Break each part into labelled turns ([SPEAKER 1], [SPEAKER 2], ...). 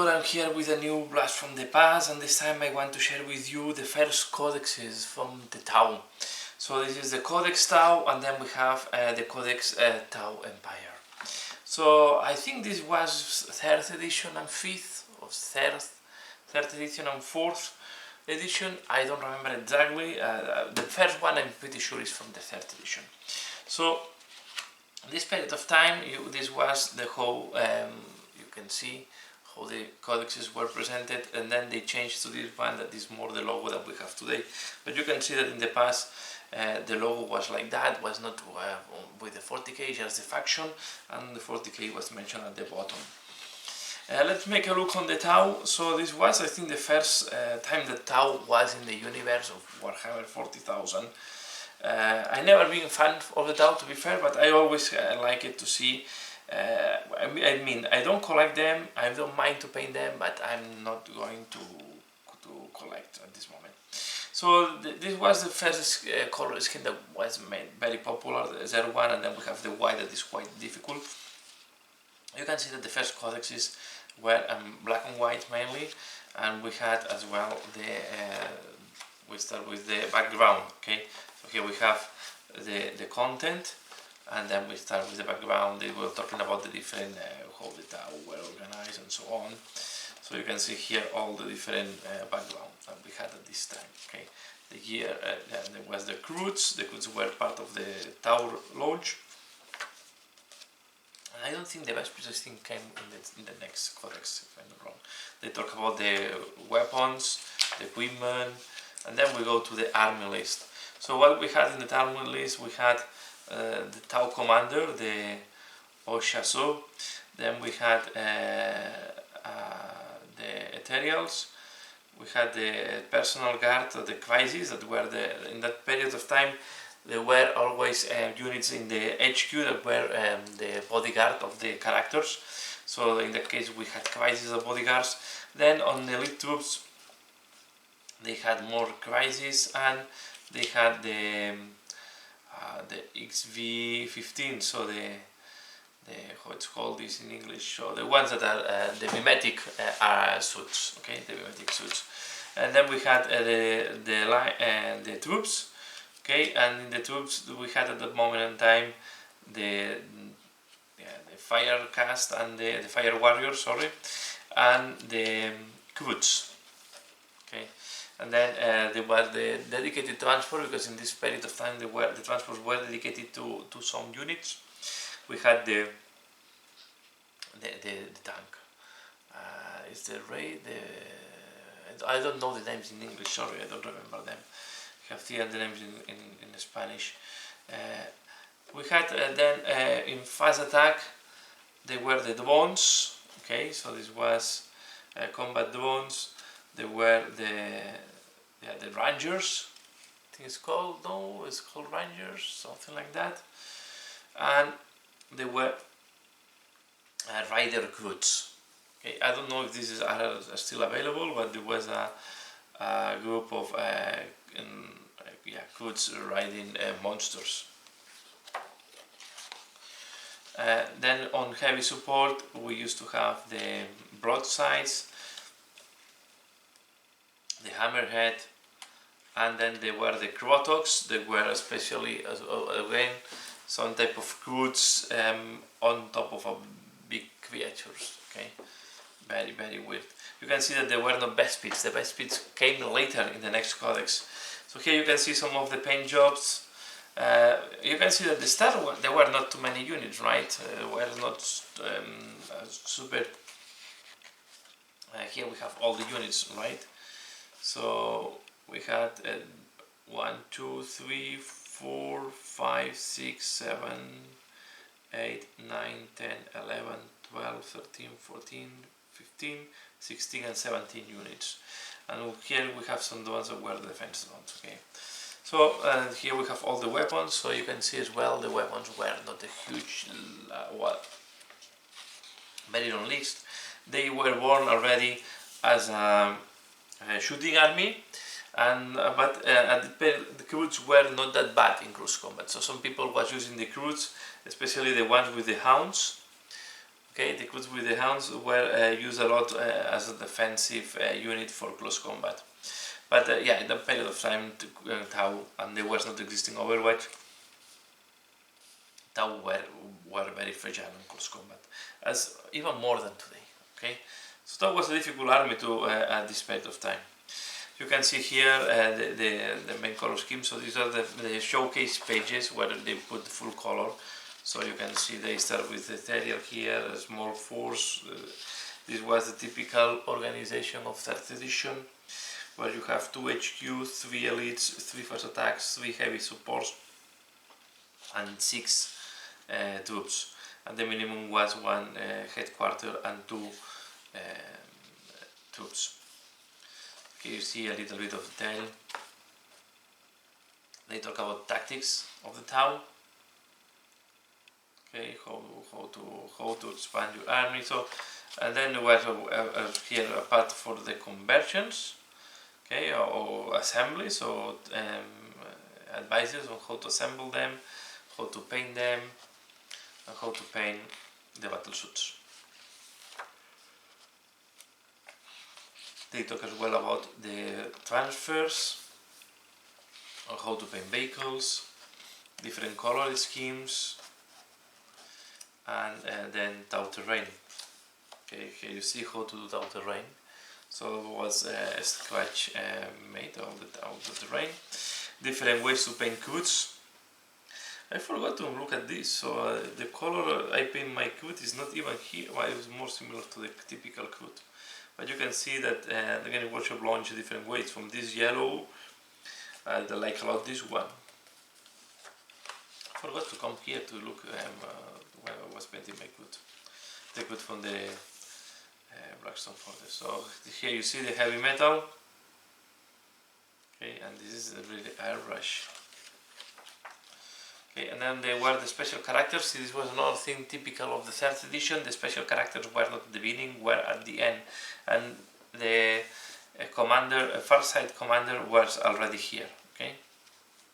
[SPEAKER 1] people, I'm here with a new blast from the past, and this time I want to share with you the first codexes from the Tau. So this is the Codex Tau, and then we have the Codex Tau Empire. So I think this was 3rd edition and 5th, or 3rd edition and 4th edition, I don't remember exactly. The first one I'm pretty sure is from the 3rd edition. So this period of time, this was the whole, you can see how the codexes were presented, and then they changed to this one that is more the logo that we have today. But you can see that in the past the logo was like that, was not with the 40k, just the faction, and the 40k was mentioned at the bottom. Let's make a look on the Tau. So this was, I think, the first time that Tau was in the universe of Warhammer 40,000. I never been a fan of the Tau, to be fair, but I always like it to see. I mean, I don't collect them, I don't mind to paint them, but I'm not going to collect at this moment. So this was the first color scheme that was made very popular, the 01, and then we have the white that is quite difficult. You can see that the first codexes were black and white mainly, and we had as well the we start with the background. Okay, so here we have the content, and then we start with the background. They were talking about the different how the Tau were organized and so on. So you can see here all the different background that we had at this time. Okay, the year there was the Croods. The Croods were part of the Tau Lodge. I don't think the best pieces thing came in the next codex, if I'm not wrong. They talk about the weapons, the equipment, and then we go to the army list. So what we had in the army list, we had the Tau commander, the Oshaso. Then we had the Ethereals. We had the personal guard, the Crisis, that were in that period of time. There were always units in the HQ that were the bodyguard of the characters. So in that case we had Crisis as bodyguards. Then on the elite troops they had more Crisis, and they had the XV-15, so the how it's called this in English, so the ones that are the mimetic suits, okay, the mimetic suits. And then we had the troops. Okay, and in the troops we had at that moment in time the fire cast and the fire warriors, sorry, and the Croods. Okay, and then there was the dedicated transport, because in this period of time the transports were dedicated to some units. We had the tank. Is the raid? I don't know the names in English. Sorry, I don't remember them. Have here the names in Spanish. We had then in fast attack they were the drones. Okay, so this was combat drones. They were the Rangers. I think it's called, no, it's called Rangers, something like that. And they were Rider Croods. Okay, I don't know if this is are still available, but there was a group of Croods riding monsters. Then on heavy support we used to have the broadsides, the hammerhead, and then there were the Crotox. They were especially again some type of Croods on top of a big creatures. Okay, very, very weird. You can see that there were no best pits. The best pits came later in the next codex. So here you can see some of the paint jobs. You can see that at the start there were not too many units, right? Were not super. Here we have all the units, right? So we had 1, 2, 3, 4, 5, 6, 7, 8, 9, 10, 11, 12, 13, 14, 15, 16 and 17 units. And here we have some ones that were the defense ones. Okay, so here we have all the weapons. So you can see as well the weapons were not a huge, very long list. They were born already as a shooting army, and but the Croods were not that bad in close combat. So some people was using the Croods, especially the ones with the hounds. Okay, the crews with the hounds were used a lot as a defensive unit for close combat. But yeah, in that period of time, Tau, and there was not existing Overwatch, Tau were very fragile in close combat, as even more than today. Okay, so that was a difficult army to at this period of time. You can see here the main color scheme. So these are the showcase pages where they put the full color. So you can see they start with the ethereal here, a small force. This was the typical organization of 3rd edition, where you have 2 HQ, 3 elites, 3 first attacks, 3 heavy supports, and 6 troops. And the minimum was 1 headquarter and 2 troops. Okay, you see a little bit of detail. They talk about tactics of the Tau. Okay, how to expand your army. So, and then there was here a part for the conversions. Okay, or assembly. So advices on how to assemble them, how to paint them, and how to paint the battle suits. They talk as well about the transfers, or how to paint vehicles, different color schemes, and then Tau terrain. Okay, here you see how to do Tau terrain. So it was a scratch made of the terrain. Different ways to paint CUDs. I forgot to look at this. So the color I paint my CUD is not even here. Well, it's more similar to the typical CUD. But you can see that the Game Workshop launched different ways. From this yellow, I like a lot this one. I forgot to come here to look when I was painting my CUD. The CUD from the Blackstone Fortress. So here you see the heavy metal. Okay, and this is really airbrush. Okay, and then there were the special characters. This was another thing typical of the 3rd edition. The special characters were not at the beginning, were at the end, and the far side commander was already here. Okay,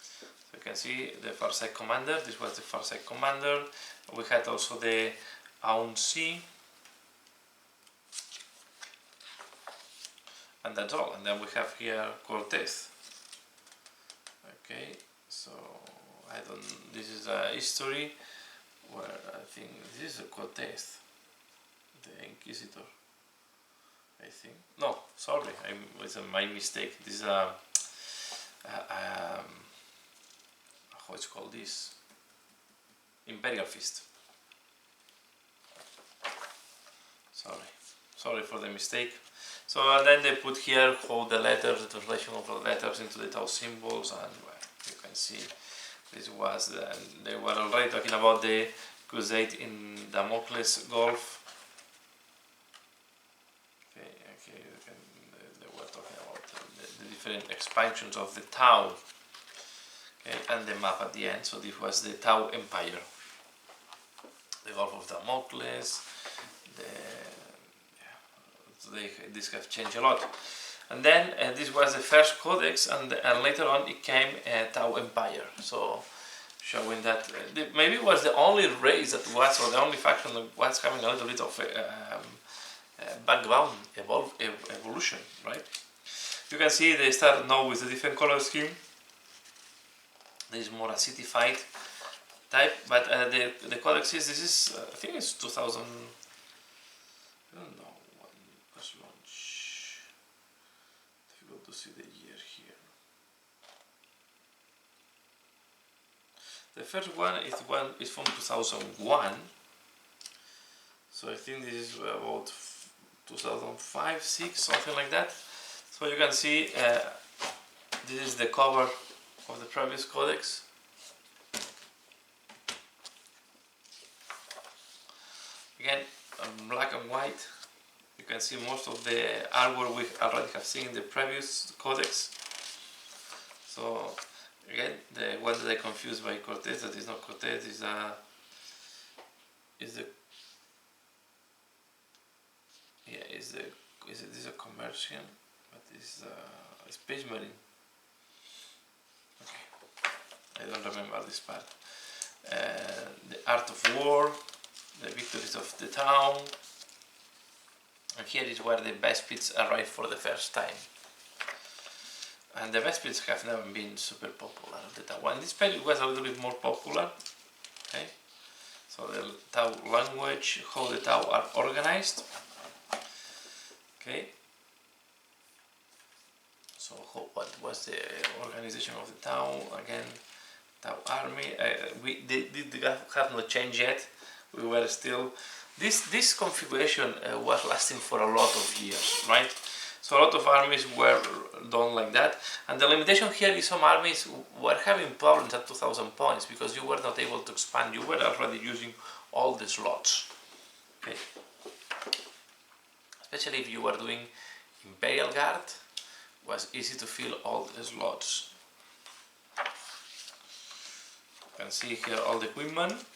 [SPEAKER 1] so you can see the far side commander. This was the far side commander. We had also the AUNC, and that's all. And then we have here Cortez. Okay, so this is a history where I think this is a Cortez, the Inquisitor. I think. No, sorry, it's my mistake. This is a how it's called this? Imperial Fist. Sorry for the mistake. So and then they put here how the letters, the translation of the letters into the Tau symbols, and well, you can see this was they were already talking about the crusade in Damocles Gulf. Okay, they were talking about the different expansions of the Tau. Okay, and the map at the end. So this was the Tau Empire, the Gulf of Damocles. This have changed a lot. And then this was the first codex, and later on it came Tau Empire. So showing that maybe it was the only race that was, or the only faction that was having a little bit of background evolution, right? You can see they start now with a different color scheme. There is more acidified type, but the codexes, this is I think it's 2000. I don't know when it was launched. Difficult to see the year here. The first one is from 2001. So I think this is about 2005, 6, something like that. So you can see this is the cover of the previous codex. Again, black and white. You can see most of the artwork we already have seen in the previous codex. So again, the one that I confused by Cortez, that is not Cortez, is this a commercial, but it's a Space Marine. Okay, I don't remember this part. The Art of War. the victories of the Tau. And here is where the Vespids arrived for the first time. And the Vespids have never been super popular at the Tau. And this period was a little bit more popular. Okay, so the Tau language, how the Tau are organized. Okay, so what was the organization of the Tau? Again, Tau army. We did have not changed yet. We were still. This configuration was lasting for a lot of years, right? So a lot of armies were done like that, and the limitation here is some armies were having problems at 2000 points because you were not able to expand. You were already using all the slots. Okay, especially if you were doing Imperial Guard, it was easy to fill all the slots. You can see here all the equipment.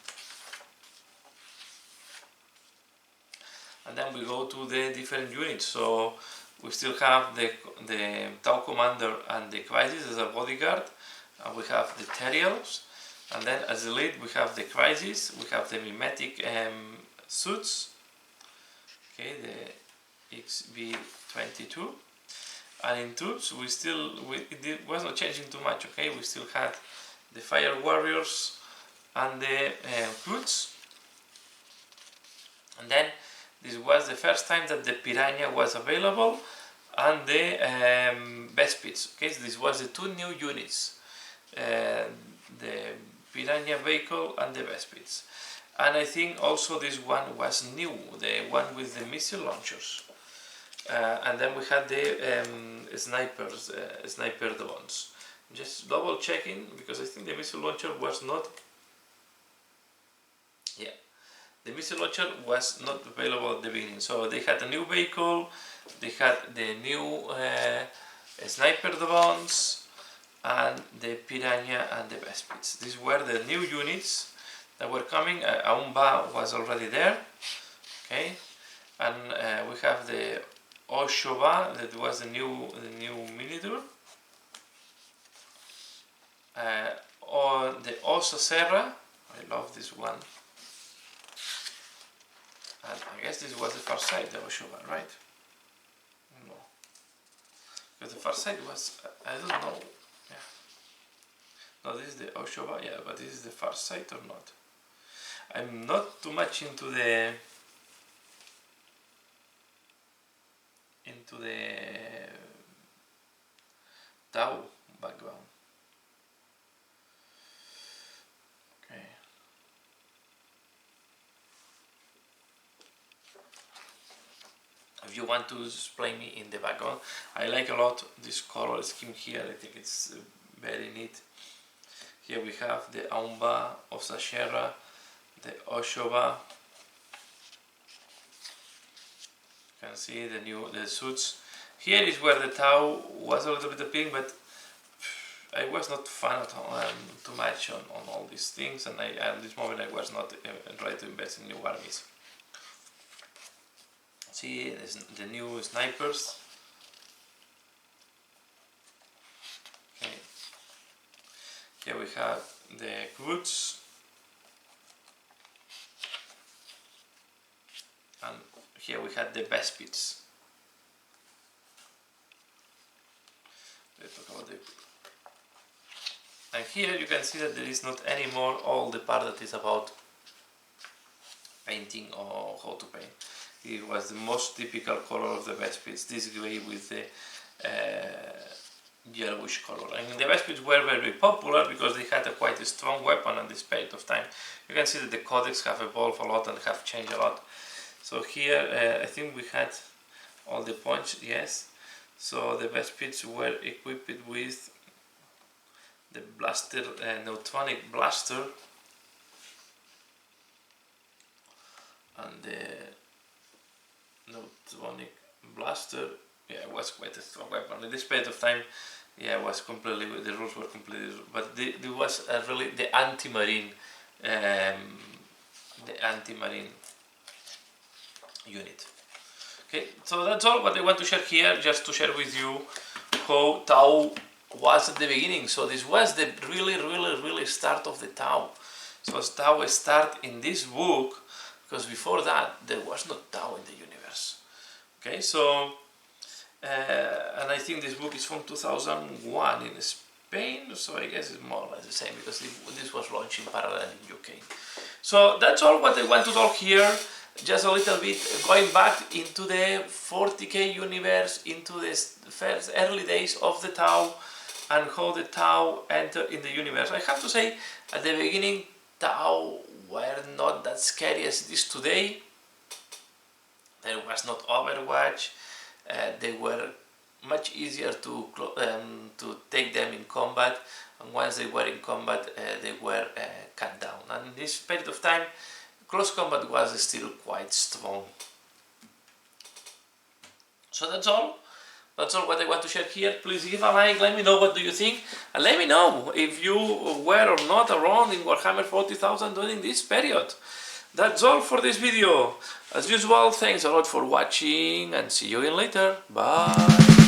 [SPEAKER 1] And then we go to the different units. So we still have the Tau Commander and the Crisis as a bodyguard, and we have the Terials, and then as elite we have the Crisis, we have the mimetic suits, okay, the XB22, and in troops it was not changing too much. Okay, we still had the Fire Warriors and the Croods, and then this was the first time that the Piranha was available, and the Vespids. Okay, so this was the two new units, the Piranha vehicle and the Vespids. And I think also this one was new, the one with the missile launchers. And then we had the snipers, sniper drones. Just double checking because I think the missile launcher was not. Yeah. The missile launcher was not available at the beginning, so they had a new vehicle, they had the new sniper drones, and the Piranha and the Vespids. These were the new units that were coming. Aumba was already there, okay, and we have the Oshoba, that was the new miniature, or the Osa Serra. I love this one. And I guess this was the far side, the Oshoba, right? No. Because the far side was, I don't know. Yeah. No, this is the Oshoba, yeah, but this is the far side or not? I'm not too much into the Tau background. Okay. If you want to explain me in the background, I like a lot this color scheme here. I think it's very neat. Here we have the Aumba of Sashera, the Oshoba. You can see the suits. Here is where the Tau was a little bit appealing, but I was not fan of too much on all these things, and at this moment I was not ready to invest in new armies. See the new snipers. Okay. Here we have the Croods, and here we had the Vespids. Let's talk about the. And here you can see that there is not anymore all the part that is about painting or how to paint. It was the most typical color of the Vespids, this grey with the yellowish color. And the Vespids were very popular because they had a quite a strong weapon at this period of time. You can see that the codex have evolved a lot and have changed a lot. So here I think we had all the points, yes. So the Vespids were equipped with the blaster, neutronic blaster, and the neutronic blaster, yeah, it was quite a strong weapon. At this period of time, yeah, it was completely, the rules were completely, but there was really the anti-marine unit. Okay, so that's all what I want to share here, just to share with you how Tau was at the beginning. So this was the really start of the Tau. So Tau start in this book because before that there was no Tau in the universe. Okay, so and I think this book is from 2001 in Spain, so I guess it's more or less the same because this was launched in parallel in UK. So that's all what I want to talk here. Just a little bit going back into the 40K universe, into the first early days of the Tau and how the Tau entered in the universe. I have to say, at the beginning, Tau were not that scary as it is today. There was not Overwatch. They were much easier to take them in combat, and once they were in combat, they were cut down. And in this period of time, close combat was still quite strong. So that's all. That's all what I want to share here. Please give a like, let me know what do you think, and let me know if you were or not around in Warhammer 40,000 during this period. That's all for this video. As usual, thanks a lot for watching and see you in later. Bye.